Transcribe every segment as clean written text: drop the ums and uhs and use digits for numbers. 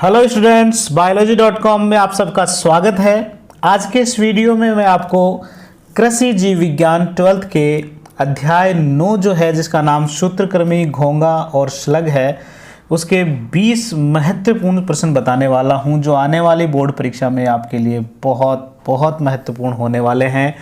Hello students, biology.com में आप सबका स्वागत है। आज के इस वीडियो में मैं आपको कृषि जीव विज्ञान 12th के अध्याय 9 जो है, जिसका नाम सूत्रकृमि, घोंघा और स्लग है, उसके 20 महत्वपूर्ण प्रश्न बताने वाला हूं, जो आने वाली बोर्ड परीक्षा में आपके लिए बहुत बहुत महत्वपूर्ण होने वाले हैं।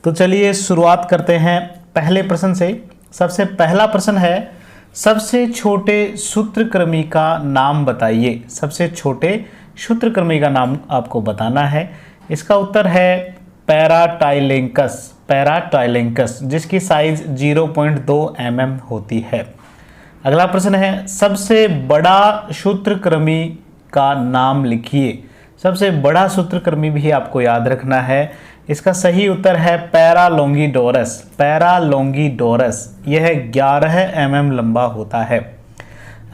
तो चलिए शुरुआत करते हैं पहले प्रश्न से। सबसे पहला प्रश्न है, सबसे छोटे सूत्रकृमि का नाम बताइए। सबसे छोटे सूत्रकृमि का नाम आपको बताना है। इसका उत्तर है पैराटाइलेंकस। पैराटाइलेंकस, जिसकी साइज 0.2 mm होती है। अगला प्रश्न है, सबसे बड़ा सूत्रकृमि का नाम लिखिए। सबसे बड़ा सूत्रकृमि भी आपको याद रखना है। इसका सही उत्तर है पैरालोंगिडोरस। पैरालोंगिडोरस, यह 11 mm लंबा होता है।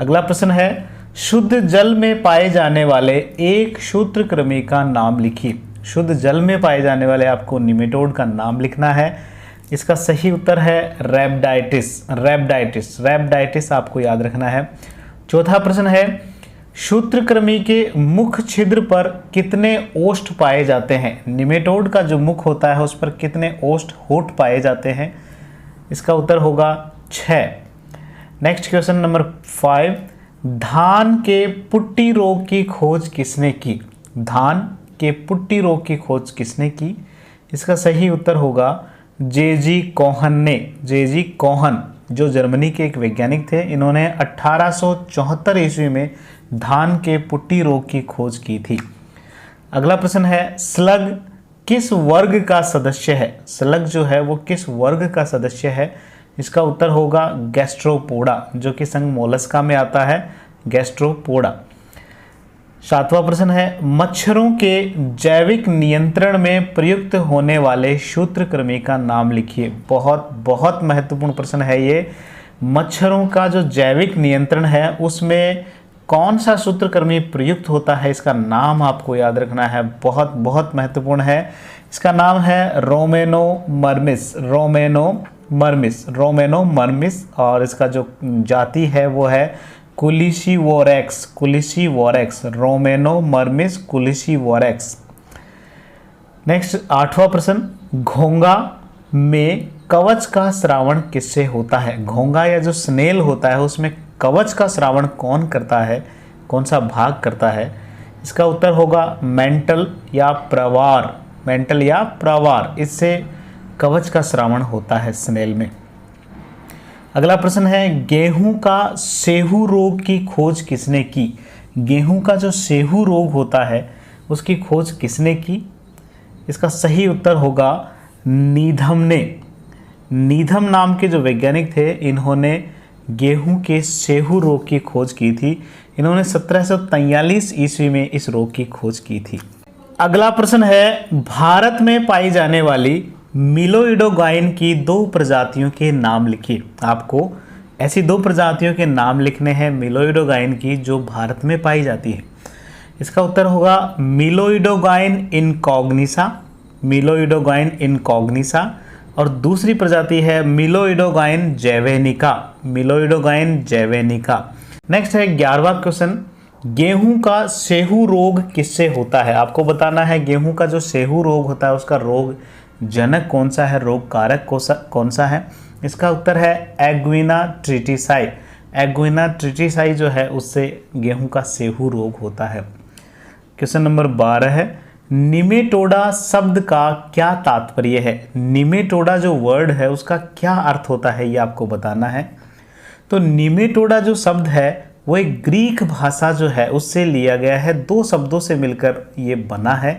अगला प्रश्न है, शुद्ध जल में पाए जाने वाले एक सूत्रकृमि का नाम लिखिए। शुद्ध जल में पाए जाने वाले आपको निमेटोड का नाम लिखना है। इसका सही उत्तर है रैबिडाइटिस। रैबिडाइटिस, रैबिडाइटिस आपको याद रखना है। चौथा प्रश्न है, सूत्रकृमि के मुख छिद्र पर कितने ओष्ठ पाए जाते हैं। निमेटोड का जो मुख होता है उस पर कितने ओष्ठ होठ पाए जाते हैं। इसका उत्तर होगा 6। नेक्स्ट क्वेश्चन नंबर 5, धान के पुट्टी रोग की खोज किसने की। धान के पुट्टी रोग की खोज किसने की। इसका सही उत्तर होगा जे.जी. कोहन ने। जे.जी. कोहन, जो जर्मनी के एक वैज्ञानिक थे, इन्होंने 1874 ईस्वी में धान के पुट्टी रोग की खोज की थी। अगला प्रश्न है, स्लग किस वर्ग का सदस्य है। स्लग जो है वो किस वर्ग का सदस्य है। इसका उत्तर होगा गैस्ट्रोपोडा, जो कि संघ मोलस्का में आता है, गैस्ट्रोपोडा। 7वां प्रश्न है, मच्छरों के जैविक नियंत्रण में प्रयुक्त होने वाले सूत्रकृमि का नाम लिखिए। बहुत बहुत महत्वपूर्ण प्रश्न है ये। मच्छरों का जो जैविक नियंत्रण है उसमें कौन सा सूत्रकृमि प्रयुक्त होता है, इसका नाम आपको याद रखना है। बहुत बहुत महत्वपूर्ण है। इसका नाम है रोमेनोमर्मिस। रोमेनोमर्मिस, रोमेनोमर्मिस, और इसका जो जाति है वो है कुलिशीवोरेक्स। कुलिशीवोरेक्स, रोमेनोमर्मिस कुलिशीवोरेक्स। नेक्स्ट 8वां प्रश्न, घोंघा में कवच का स्रावण किससे होता है। घोंघा या जो स्नेल होता है उसमें कवच का स्रावण कौन करता है, कौन सा भाग करता है। इसका उत्तर होगा मेंटल या प्रवार। मेंटल या प्रवार, इससे कवच का स्रावण होता है स्नेल में। अगला प्रश्न है, गेहूं का सेहू रोग की खोज किसने की। गेहूं का जो सेहू रोग होता है उसकी खोज किसने की। इसका सही उत्तर होगा नीधम ने। नीधम नाम के जो वैज्ञानिक थे, इन्होंने गेहूं के सेहू रोग की खोज की थी। इन्होंने 1743 ईस्वी में इस रोग की खोज की थी। अगला प्रश्न है, भारत में पाई जाने वाली मिलोइडोगाइन की 2 प्रजातियों के नाम लिखिए। आपको ऐसी 2 प्रजातियों के नाम लिखने हैं मिलोइडोगाइन की, जो भारत में पाई जाती है। इसका उत्तर होगा मिलोइडोगाइन इनकॉग्निसा। मिलोइडोगाइन इनकॉग्निसा, और दूसरी प्रजाति है मिलोइडोगाइन जैवेनिका। मिलोइडोगाइन जैवेनिका। नेक्स्ट है 11वां क्वेश्चन, गेहूं का सेहू रोग किससे होता है। आपको बताना है गेहूं का जो सेहू रोग होता है उसका रोग जनक कौन सा है, रोग कारक कौन सा है। इसका उत्तर है एग्विना ट्रिटिसाई। एग्विना ट्रिटिसाई जो है उससे गेहूं का सेहू रोग होता है। क्वेश्चन नंबर 12 है, निमेटोडा शब्द का क्या तात्पर्य है। निमेटोडा जो वर्ड है उसका क्या अर्थ होता है, ये आपको बताना है। तो निमेटोडा जो शब्द है वो एक ग्रीक भाषा जो है उससे लिया गया है। 2 शब्दों से मिलकर ये बना है।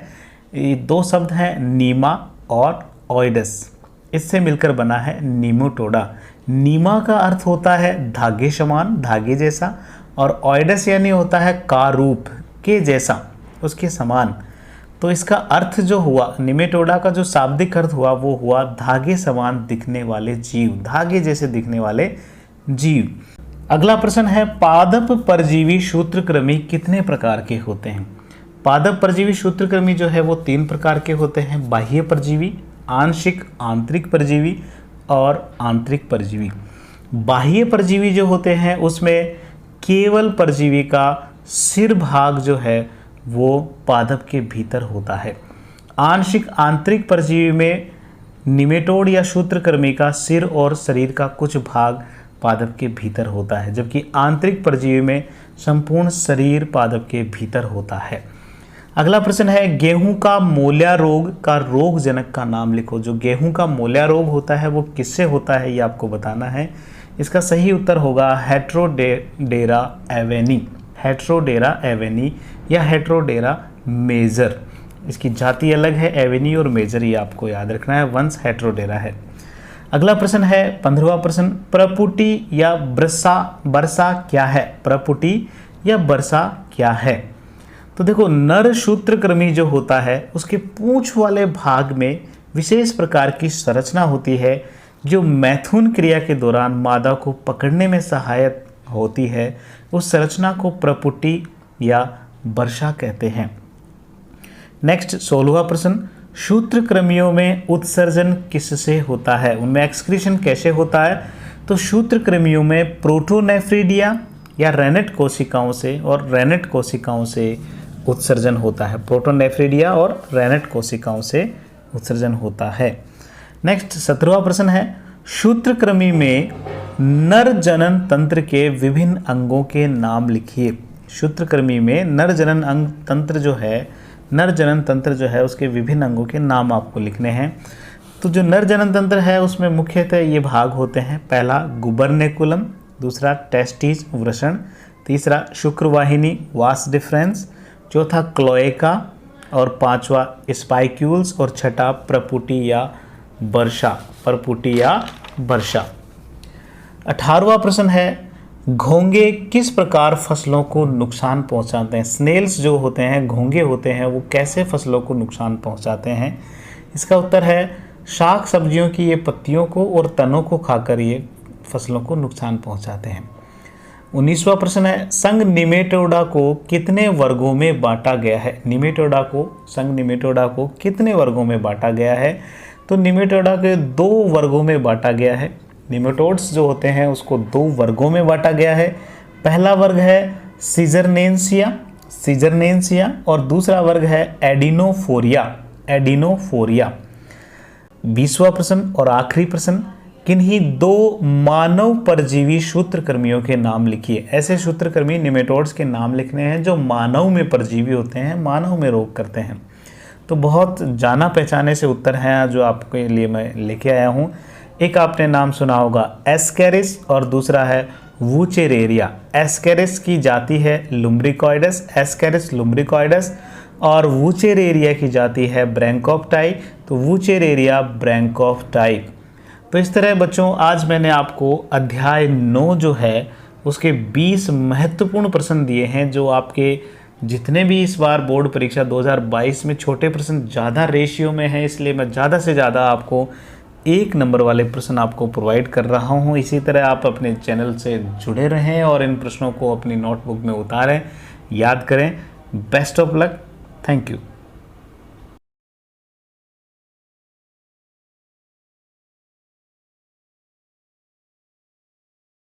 ये 2 शब्द हैं, नीमा और ऑइडस। इससे मिलकर बना है निमेटोडा। नीमा का अर्थ होता है धागे समान, धागे जैसा, और ऑइडस यानी होता है का रूप, के जैसा, उसके समान। तो इसका अर्थ जो हुआ, निमेटोडा का जो शाब्दिक अर्थ हुआ वो हुआ धागे समान दिखने वाले जीव, धागे जैसे दिखने वाले जीव। अगला प्रश्न है, पादप परजीवी सूत्रकृमि कितने प्रकार के होते हैं। पादप परजीवी सूत्रकृमि जो है वो 3 प्रकार के होते हैं, बाह्य परजीवी, आंशिक आंतरिक परजीवी और आंतरिक परजीवी। बाह्य परजीवी जो होते हैं उसमें केवल परजीवी का सिर भाग जो है वो पादप के भीतर होता है। आंशिक आंतरिक परजीवी में निमेटोड या सूत्रकृमि का सिर और शरीर का कुछ भाग पादप के भीतर होता है, जबकि आंतरिक परजीवी में संपूर्ण शरीर पादप के भीतर होता है। अगला प्रश्न है, गेहूं का मोलिया रोग का रोगजनक का नाम लिखो। जो गेहूं का मोलिया रोग होता है वो किससे होता है, ये आपको बताना है। इसका सही उत्तर होगा हेट्रोडेरा एवेनी, हेट्रोडेरा एवेनी या हेट्रोडेरा मेजर। इसकी जाति अलग है, एवेनी और मेजर, ये आपको याद रखना है। वंश हेट्रोडेरा है। अगला प्रश्न है 15वां प्रश्न, प्रपुटी या बरसा क्या है? प्रपुटी या बरसा क्या है? तो देखो, नर सूत्रकृमि जो होता है उसके पूंछ वाले भाग में विशेष प्रकार की संरचना होती है जो मैथुन क्रिया के दौरान मादा को पकड़ने में सहायक होती है। उस संरचना को प्रपुटी या बरसा कहते हैं। नेक्स्ट 16वां प्रश्न, सूत्रकृमियों में उत्सर्जन किससे होता है? उनमें एक्सक्रीशन कैसे होता है? तो सूत्रकृमियों में प्रोटोनेफ्रिडिया या रेनेट कोशिकाओं से और रेनेट कोशिकाओं से उत्सर्जन होता है। प्रोटोनेफ्रिडिया और रेनेट कोशिकाओं से उत्सर्जन होता है। नेक्स्ट 17वां प्रश्न है, सूत्रकृमि में नर जनन तंत्र के विभिन्न अंगों के नाम लिखिए। सूत्रकृमि में नर जनन तंत्र जो है उसके विभिन्न अंगों के नाम आपको लिखने हैं। तो जो नर जनन तंत्र है उसमें मुख्यतः ये भाग होते हैं। पहला गुबर्नेकुलम, दूसरा टेस्टिस वृषण, तीसरा शुक्रवाहिनी वास डिफरेंस, चौथा क्लोएका और पांचवा स्पाइक्यूल्स और छठा प्रपुटी या बर्षा, परपुटी या बर्षा। 18वां प्रश्न है, घोंगे किस प्रकार फसलों को नुकसान पहुंचाते हैं? स्नेल्स जो होते हैं, घोंगे होते हैं, वो कैसे फसलों को नुकसान पहुंचाते हैं? इसका उत्तर है शाक सब्जियों की ये पत्तियों को और तनों को खाकर ये फसलों को नुकसान पहुंचाते हैं। 19वां प्रश्न है, संघ निमेटोडा को कितने वर्गों में बांटा गया है? संघ निमेटोडा को कितने वर्गों में बांटा गया है? तो निमेटोडा के 2 वर्गों में बांटा गया है। निमेटोड्स जो होते हैं उसको 2 वर्गों में बांटा गया है। पहला वर्ग है सीजरनेंसिया और दूसरा वर्ग है एडिनोफोरिया। 20वां प्रश्न और आखिरी प्रश्न, किन्हीं 2 मानव परजीवी सूत्रकृमियों के नाम लिखिए। ऐसे सूत्रकृमि निमेटोड्स के नाम लिखने हैं जो मानव में परजीवी होते हैं, मानव में रोग करते हैं। तो बहुत जाना पहचाने से उत्तर हैं जो आपके लिए मैं लेके आया हूँ। एक आपने नाम सुना होगा एस्केरिस और दूसरा है वूचेरेरिया। एस्केरिस की जाति है लुम्ब्रिकॉइडस, एस्केरिस लुम्ब्रिकॉइडस, और वूचेरेरिया की जाति है ब्रैंकोप्टाई, तो वूचेरेरिया ब्रैंकोप्टाई। तो इस तरह बच्चों आज मैंने आपको अध्याय 9 जो है उसके 20 महत्वपूर्ण प्रश्न दिए हैं जो आपके जितने भी इस बार बोर्ड परीक्षा 2022 में छोटे प्रश्न ज़्यादा रेशियो में हैं, इसलिए मैं ज़्यादा से ज़्यादा आपको 1 नंबर वाले प्रश्न आपको प्रोवाइड कर रहा हूं। इसी तरह आप अपने चैनल से जुड़े रहें और इन प्रश्नों को अपनी नोटबुक में उतारें, याद करें। Best of luck, thank you.